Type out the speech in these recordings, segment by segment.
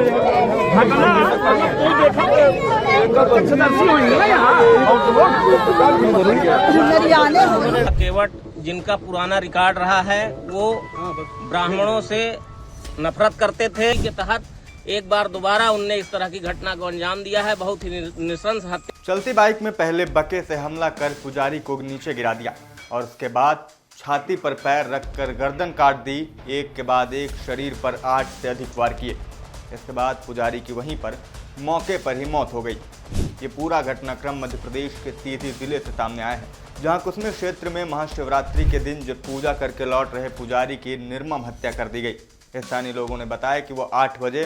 घटना कोई देखा प्रत्यक्षदर्शी होंगे ना यहाँ। केवट जिनका पुराना रिकॉर्ड रहा है वो ब्राह्मणों से नफरत करते थे के तहत एक बार दोबारा उनने इस तरह की घटना को अंजाम दिया है। बहुत ही नृशंस हत्या। चलती बाइक में पहले बके से हमला कर पुजारी को नीचे गिरा दिया और उसके बाद छाती पर पैर रखकर गर्दन काट दी। एक के बाद एक शरीर पर 8 से अधिक वार किए। इसके बाद पुजारी की वहीं पर मौके पर ही मौत हो गई। ये पूरा घटनाक्रम मध्य प्रदेश के सीधी जिले से सामने आया है, जहां कुसमी क्षेत्र में महाशिवरात्रि के दिन जब पूजा करके लौट रहे पुजारी की निर्मम हत्या कर दी गई। स्थानीय लोगों ने बताया कि वो 8 बजे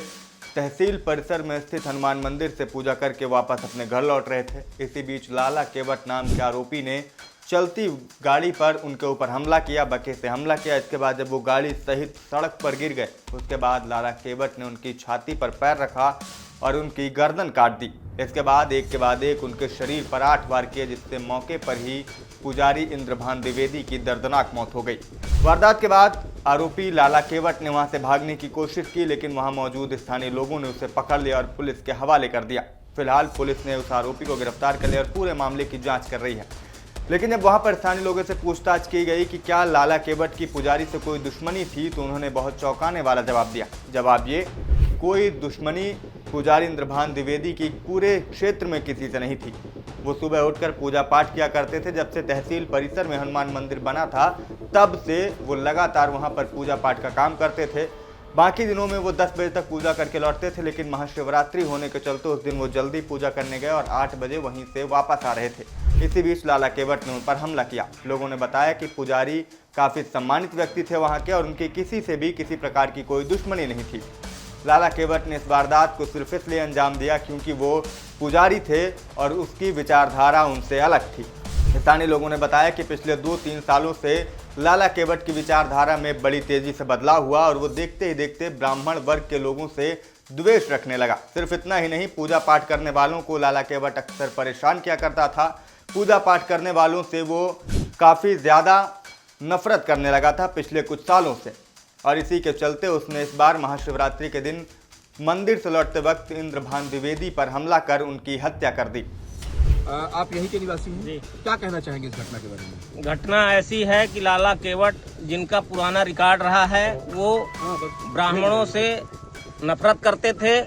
तहसील परिसर में स्थित हनुमान मंदिर से पूजा करके वापस अपने घर लौट रहे थे। इसी बीच लाला केवट नाम के आरोपी ने चलती गाड़ी पर उनके ऊपर हमला किया, बके से हमला किया। इसके बाद जब वो गाड़ी सहित सड़क पर गिर गए, उसके बाद लाला केवट ने उनकी छाती पर पैर रखा और उनकी गर्दन काट दी। इसके बाद एक उनके शरीर पर 8 वार किए, जिससे मौके पर ही पुजारी इंद्रभान द्विवेदी की दर्दनाक मौत हो गई। वारदात के बाद आरोपी लाला केवट ने वहां से भागने की कोशिश की, लेकिन वहां मौजूद स्थानीय लोगों ने उसे पकड़ लिया और पुलिस के हवाले कर दिया। फिलहाल पुलिस ने उस आरोपी को गिरफ्तार कर लिया और पूरे मामले की जांच कर रही है। लेकिन जब वहां पर स्थानीय लोगों से पूछताछ की गई कि क्या लाला केवट की पुजारी से कोई दुश्मनी थी, तो उन्होंने बहुत चौंकाने वाला जवाब दिया। जवाब ये, कोई दुश्मनी पुजारी इंद्रभान द्विवेदी की पूरे क्षेत्र में किसी से नहीं थी। वो सुबह उठकर पूजा पाठ किया करते थे। जब से तहसील परिसर में हनुमान मंदिर बना था, तब से वो लगातार वहां पर पूजा पाठ का काम करते थे। बाकी दिनों में वो 10 बजे तक पूजा करके लौटते थे, लेकिन महाशिवरात्रि होने के चलते उस दिन वो जल्दी पूजा करने गए और 8 बजे वहीं से वापस आ रहे थे। इसी बीच लाला केवट ने उन पर हमला किया। लोगों ने बताया कि पुजारी काफ़ी सम्मानित व्यक्ति थे वहाँ के और उनकी किसी से भी किसी प्रकार की कोई दुश्मनी नहीं थी। लाला केवट ने इस वारदात को सिर्फ इसलिए अंजाम दिया क्योंकि वो पुजारी थे और उसकी विचारधारा उनसे अलग थी। स्थानीय लोगों ने बताया कि पिछले 2-3 सालों से लाला केवट की विचारधारा में बड़ी तेजी से बदलाव हुआ और वो देखते ही देखते ब्राह्मण वर्ग के लोगों से द्वेष रखने लगा। सिर्फ इतना ही नहीं, पूजा पाठ करने वालों को लाला केवट अक्सर परेशान किया करता था। पूजा पाठ करने वालों से वो काफ़ी ज़्यादा नफरत करने लगा था पिछले कुछ सालों से, और इसी के चलते उसने इस बार महाशिवरात्रि के दिन मंदिर से लौटते वक्त इंद्रभान द्विवेदी पर हमला कर उनकी हत्या कर दी। आप यहीं के निवासी हैं जी। क्या कहना चाहेंगे इस घटना के बारे में? घटना ऐसी है कि लाला केवट जिनका पुराना रिकॉर्ड रहा है वो ब्राह्मणों से नफरत करते थे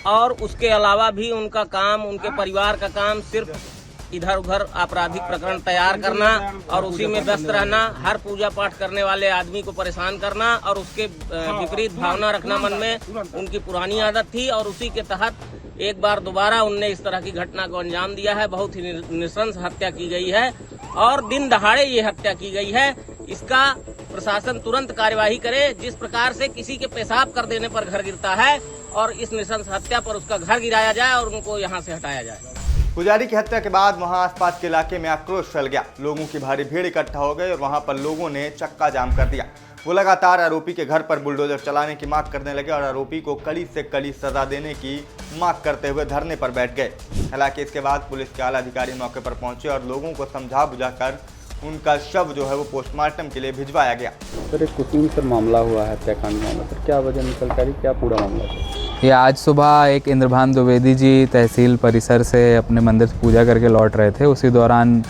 और उसके अलावा भी उनका काम, उनके परिवार का काम सिर्फ इधर उधर आपराधिक प्रकरण तैयार करना और उसी में व्यस्त रहना, हर पूजा पाठ करने वाले आदमी को परेशान करना और उसके विपरीत भावना रखना मन में उनकी पुरानी आदत थी। और उसी के तहत एक बार दोबारा उनने इस तरह की घटना को अंजाम दिया है। बहुत ही नृशंस हत्या की गई है और दिन दहाड़े ये हत्या की गई है। इसका प्रशासन तुरंत कार्यवाही करे। जिस प्रकार से किसी के पेशाब कर देने पर घर गिरता है और इस नृशंस हत्या पर उसका घर गिराया जाए और उनको यहाँ से हटाया जाए। पुजारी की हत्या के बाद वहां आसपास के इलाके में आक्रोश फैल गया। लोगों की भारी भीड़ इकट्ठा हो गई और वहां पर लोगों ने चक्का जाम कर दिया। वो लगातार आरोपी के घर पर बुलडोजर चलाने की मांग करने लगे और आरोपी को कड़ी से कड़ी सजा देने की मांग करते हुए धरने पर बैठ गए। हालांकि इसके बाद पुलिस के आला अधिकारी मौके पर पहुंचे और लोगों को समझा बुझाकर उनका शव जो है वो पोस्टमार्टम के लिए भिजवाया गया। सर, एक कुसुम सर मामला हुआ है, हत्याकांड मामला। सर, क्या वजह निकल कर, क्या पूरा मामला है? ये आज सुबह एक इंद्रभान द्विवेदी जी तहसील परिसर से अपने मंदिर से पूजा करके लौट रहे थे। उसी दौरान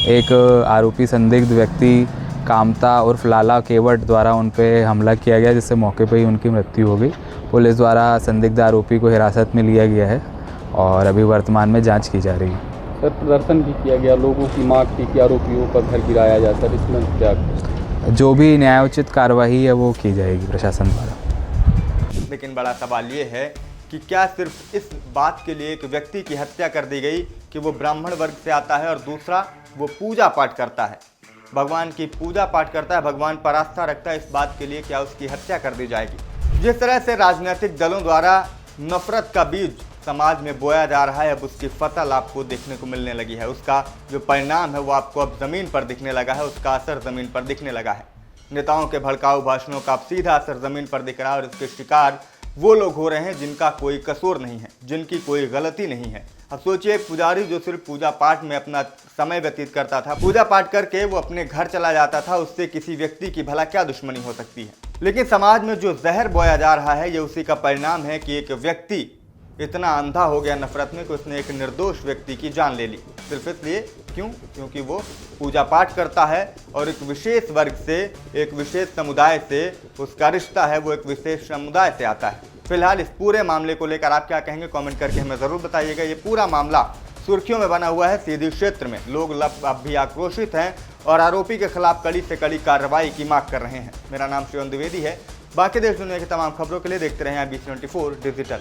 एक आरोपी संदिग्ध व्यक्ति कामता उर्फ लाला केवट द्वारा उन पे हमला किया गया, जिससे मौके पर ही उनकी मृत्यु हो गई। पुलिस द्वारा संदिग्ध आरोपी को हिरासत में लिया गया है और अभी वर्तमान में जांच की जा रही है। सर, प्रदर्शन भी किया गया, लोगों की मांग थी कि आरोपियों पर घर गिराया जाए। सर, इसमें क्या जो भी न्यायोचित कार्रवाई है वो की जाएगी प्रशासन द्वारा। लेकिन बड़ा सवाल ये है कि क्या सिर्फ इस बात के लिए एक व्यक्ति की हत्या कर दी गई कि वो ब्राह्मण वर्ग से आता है और दूसरा वो पूजा पाठ करता है, भगवान की पूजा पाठ करता है, भगवान पर आस्था रखता है, इस बात के लिए क्या उसकी हत्या कर दी जाएगी? जिस तरह से राजनीतिक दलों द्वारा नफरत का बीज समाज में बोया जा रहा है, अब उसकी फसल आपको देखने को मिलने लगी है। उसका जो परिणाम है वो आपको अब ज़मीन पर दिखने लगा है, उसका असर ज़मीन पर दिखने लगा है। नेताओं के भड़काऊ भाषणों का सीधा असर ज़मीन पर दिख रहा है और इसके शिकार वो लोग हो रहे हैं जिनका कोई कसूर नहीं है, जिनकी कोई गलती नहीं है। अब सोचिए, एक पुजारी जो सिर्फ पूजा पाठ में अपना समय व्यतीत करता था, पूजा पाठ करके वो अपने घर चला जाता था, उससे किसी व्यक्ति की भला क्या दुश्मनी हो सकती है? लेकिन समाज में जो जहर बोया जा रहा है ये उसी का परिणाम है कि एक व्यक्ति इतना अंधा हो गया नफरत में कि उसने एक निर्दोष व्यक्ति की जान ले ली, सिर्फ इसलिए क्योंकि वो पूजा पाठ करता है और एक विशेष वर्ग से, एक विशेष समुदाय से उसका रिश्ता है, वो एक विशेष समुदाय से आता है। फिलहाल इस पूरे मामले को लेकर आप क्या कहेंगे कमेंट करके हमें ज़रूर बताइएगा। ये पूरा मामला सुर्खियों में बना हुआ है सीधी क्षेत्र में। लोग अब भी आक्रोशित हैं और आरोपी के खिलाफ कड़ी से कड़ी कार्रवाई की मांग कर रहे हैं। मेरा नाम शिवन द्विवेदी है। बाकी देश दुनिया की तमाम खबरों के लिए देखते रहें IBC 24 डिजिटल।